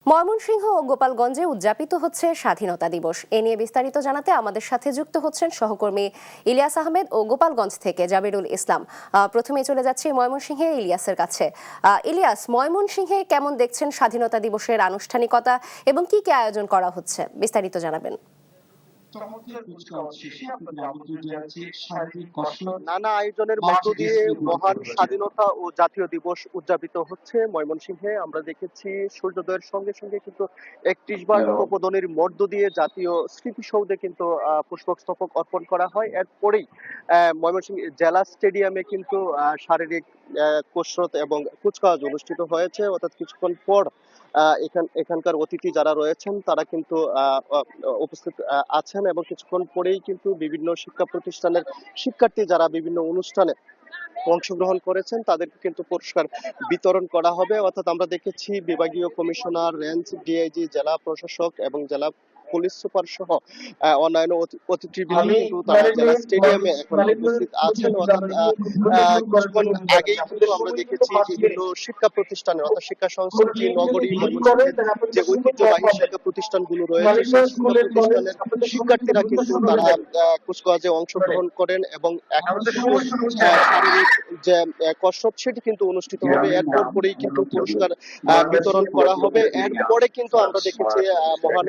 ময়মনসিংহ ও গোপালগঞ্জে উদযাপিত হচ্ছে স্বাধীনতা দিবস। এ নিয়ে বিস্তারিত জানাতে আমাদের সাথে যুক্ত হচ্ছেন সহকর্মী ইলিয়াস আহমেদ ও গোপালগঞ্জ থেকে জাবিরুল ইসলাম। প্রথমেই চলে যাচ্ছি ময়মনসিংহে ইলিয়াসের কাছে। ইলিয়াস, ময়মনসিংহে কেমন দেখছেন স্বাধীনতা দিবসের আনুষ্ঠানিকতা এবং কি কি আয়োজন করা হচ্ছে, বিস্তারিত জানাবেন। নানা আয়োজনের মধ্য দিয়ে মহান স্বাধীনতা ও জাতীয় দিবস উদযাপিত হচ্ছে ময়মনসিংহে। আমরা দেখেছি সূর্যোদয়ের সঙ্গে সঙ্গে কিন্তু ৩১ বার তোপধ্বনির মধ্য দিয়ে জাতীয় স্মৃতিসৌধে কিন্তু পুষ্পস্তবক অর্পণ করা হয়। এরপরেই ময়মনসিংহ জেলা স্টেডিয়ামে কিন্তু শারীরিক কসরত এবং কুচকাওয়াজ অনুষ্ঠিত হয়েছে। অর্থাৎ কিছুক্ষণ পর এখানকার অতিথি যারা রয়েছেন তারা কিন্তু উপস্থিত আছেন এবং কিছুক্ষণ পরেই কিন্তু বিভিন্ন শিক্ষা প্রতিষ্ঠানের শিক্ষার্থী যারা বিভিন্ন অনুষ্ঠানে অংশগ্রহণ করেছেন তাদেরকে কিন্তু পুরস্কার বিতরণ করা হবে। অর্থাৎ আমরা দেখেছি বিভাগীয় কমিশনার, রেঞ্জ ডিআইজি, জেলা প্রশাসক এবং জেলা পুলিশ সুপার সহ অন্যান্য অতিথিবৃন্দ কিন্তু তারা জেলা স্টেডিয়ামে এখন উপস্থিত আছেন। অর্থাৎ কিছুক্ষণ আগেই কিন্তু আমরা দেখেছি বিভিন্ন শিক্ষা প্রতিষ্ঠানের অর্থাৎ শিক্ষা সংস্কৃতি নগরী ময়মনসিংহের যে ঐতিহ্যবাহী শিক্ষা প্রতিষ্ঠানগুলো রয়েছে সেই শিক্ষা প্রতিষ্ঠানের শিক্ষার্থীরা কিন্তু তারা কুচকাওয়াজে অংশগ্রহণ করেন এবং শারীরিক যে কসরত সেটি কিন্তু অনুষ্ঠিত হবে। এরপর পরেই কিন্তু পুরস্কার বিতরণ করা হবে। এরপরে কিন্তু আমরা দেখেছি মহান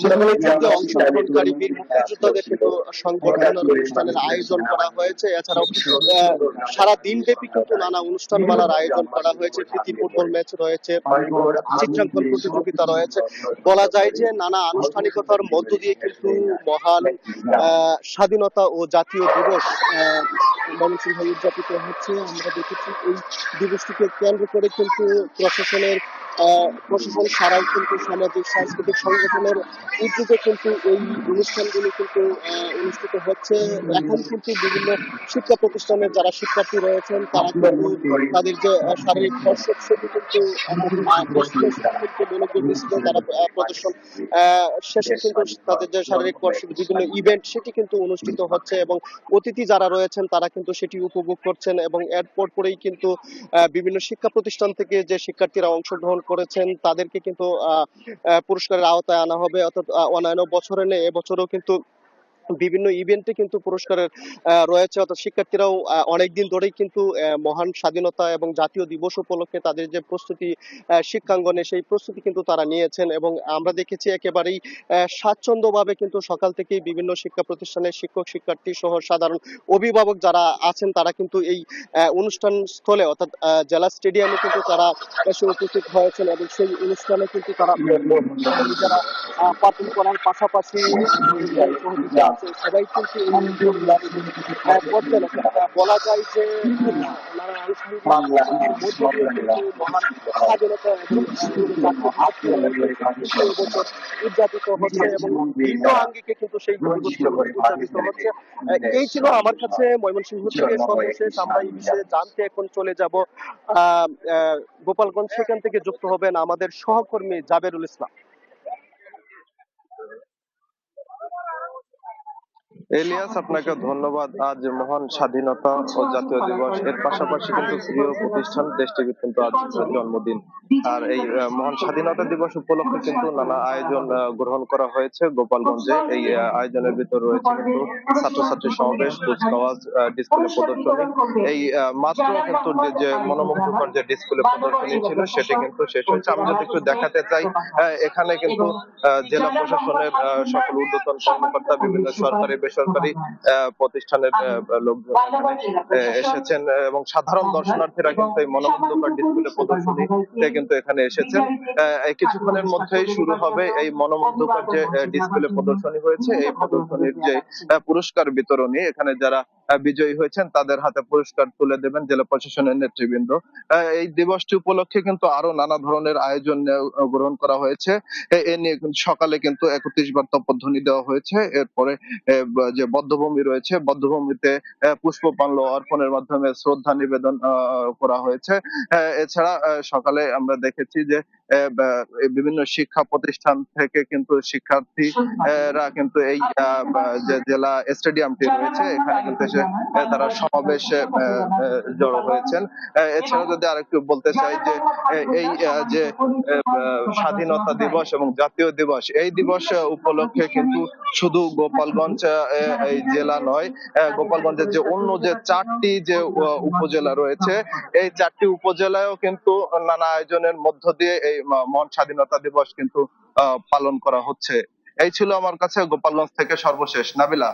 মুক্তিযুদ্ধে অংশগ্রহণকারী বীর মুক্তিযোদ্ধাদের কিন্তু সংবর্ধনার অনুষ্ঠানের আয়োজন করা হয়েছে। এছাড়াও সারা দিন ব্যাপী কিন্তু নানা অনুষ্ঠানমালার আয়োজন করা হয়েছে। প্রীতি ফুটবল ম্যাচ রয়েছে, চিত্রাঙ্কন প্রতিযোগিতা রয়েছে। বলা যায় যে নানা আনুষ্ঠানিকতার মধ্য দিয়ে কিন্তু মহান স্বাধীনতা ও জাতীয় দিবস ময়মনসিংহে উদযাপিত হচ্ছে। আমরা দেখেছি এই দিবসটিকে কেন্দ্র করে কিন্তু প্রশাসন ছাড়াও কিন্তু সামাজিক সাংস্কৃতিক সংগঠনের উদ্যোগে কিন্তু এই অনুষ্ঠানগুলো কিন্তু অনুষ্ঠিত হচ্ছে। এখন কিন্তু বিভিন্ন শিক্ষা প্রতিষ্ঠানের যারা শিক্ষার্থী রয়েছেন তারা কিন্তু তাদের যে শারীরিক কসরত সেটি কিন্তু প্রশিক্ষণ সেটি কিন্তু মনোযোগ দিচ্ছে। তারা প্রদর্শন শেষে কিন্তু তাদের যে শারীরিক কসরত বিভিন্ন ইভেন্ট সেটি কিন্তু অনুষ্ঠিত হচ্ছে এবং অতিথি যারা রয়েছেন তারা কিন্তু সেটি উপভোগ করছেন এবং এরপর পরেই কিন্তু বিভিন্ন শিক্ষা প্রতিষ্ঠান থেকে যে শিক্ষার্থীরা অংশগ্রহণ করেছেন তাদেরকে কিন্তু পুরস্কারের আওতায় আনা হবে। অর্থাৎ অন্যান্য বছরে নেই এবছরও কিন্তু বিভিন্ন ইভেন্টে কিন্তু পুরস্কারের রয়েছে। অর্থাৎ শিক্ষার্থীরাও অনেকদিন ধরেই কিন্তু মহান স্বাধীনতা এবং জাতীয় দিবস উপলক্ষে তাদের যে প্রস্তুতি শিক্ষাঙ্গনে সেই প্রস্তুতি কিন্তু তারা নিয়েছেন এবং আমরা দেখেছি একেবারেই স্বাচ্ছন্দ্যভাবে কিন্তু সকাল থেকেই বিভিন্ন শিক্ষা প্রতিষ্ঠানের শিক্ষক শিক্ষার্থী সহ সাধারণ অভিভাবক যারা আছেন তারা কিন্তু এই অনুষ্ঠান স্থলে অর্থাৎ জেলা স্টেডিয়ামে কিন্তু তারা এসে উপস্থিত হয়েছেন এবং সেই অনুষ্ঠানে কিন্তু তারা নিজেরা পালন করার পাশাপাশি সবাই কিন্তু করছেন। বলা যায় যে নানা আনুষ্ঠানিকতার মধ্য দিয়ে কিন্তু মহান স্বাধীনতা এবং এবছর উদযাপিত হচ্ছে এবং ভিন্ন আঙ্গিকে কিন্তু সেই দিবসটি উদযাপিত হচ্ছে। এই ছিল আমার কাছে ময়মনসিংহ থেকে সর্বশেষ। আমরা এই বিষয়ে জানতে এখন চলে যাব গোপালগঞ্জ। সেখান থেকে যুক্ত হবেন আমাদের সহকর্মী জাবেরুল ইসলাম। এলিয়াস, আপনাকে ধন্যবাদ। আজ মহান স্বাধীনতা ও জাতীয় দিবস, এর পাশাপাশি কিন্তু প্রিয় প্রতিষ্ঠান দেশ টিভির কিন্তু আজ জন্মদিন। আর এই মহান স্বাধীনতা দিবস উপলক্ষে কিন্তু নানা আয়োজন গ্রহণ করা হয়েছে গোপালগঞ্জে। এই আয়োজনের ভিতর রয়েছে কিন্তু ছাত্রছাত্রী সমাবেশ, কুচকাওয়াজ, ডিসপ্লে প্রদর্শনী। এই মাত্র কিন্তু যে মনোমুগ্ধকর যে ডিসপ্লে প্রদর্শনী ছিল সেটি কিন্তু শেষ হয়েছে। আমি যদি একটু দেখাতে চাই, এখানে কিন্তু জেলা প্রশাসনের সকল ঊর্ধ্বতন কর্মকর্তা, বিভিন্ন সরকারি বেসরকারি প্রতিষ্ঠানের লোকজন এসেছেন এবং সাধারণ দর্শনার্থীরা কিন্তু এই মনোমুগ্ধকর ডিসপ্লে প্রদর্শনীতে কিন্তু এখানে এসেছেন। কিছুক্ষণের মধ্যেই শুরু হবে এই মনোমুগ্ধকর যে ডিসপ্লে প্রদর্শনী হয়েছে এই প্রদর্শনীর যে পুরস্কার বিতরণী। এখানে যারা বিজয়ী হয়েছেন তাদের হাতে পুরস্কার তুলে দেবেন জেলা প্রশাসনের নেতৃবৃন্দ। এই দিবসটি উপলক্ষে কিন্তু আরো নানা ধরনের আয়োজন গ্রহণ করা হয়েছে। এ নিয়ে সকালে কিন্তু ৩১ বার তপধ্বনি দেওয়া হয়েছে। এরপরে যে বধ্যভূমি রয়েছে, বধ্যভূমিতে পুষ্পমাল্য অর্পণের মাধ্যমে শ্রদ্ধা নিবেদন করা হয়েছে। এছাড়া সকালে আমরা দেখেছি যে বিভিন্ন শিক্ষা প্রতিষ্ঠান থেকে কিন্তু শিক্ষার্থীরা কিন্তু এই যে জেলা স্টেডিয়ামটি রয়েছে এখানে কিন্তু এসে তারা সমাবেশে জড়ো হয়েছেন। এছাড়া যদি আরেকটু বলতে চাই যে এই যে স্বাধীনতা দিবস এবং জাতীয় দিবস, এই দিবস উপলক্ষে কিন্তু শুধু গোপালগঞ্জ এই জেলা নয়, গোপালগঞ্জের যে অন্য যে 4টি যে উপজেলা রয়েছে, এই 4টি উপজেলায়ও কিন্তু নানা আয়োজনের মধ্য দিয়ে এই মহান স্বাধীনতা দিবস কিন্তু পালন করা হচ্ছে। এই ছিল আমার কাছে গোপালগঞ্জ থেকে সর্বশেষ। নাবিলা।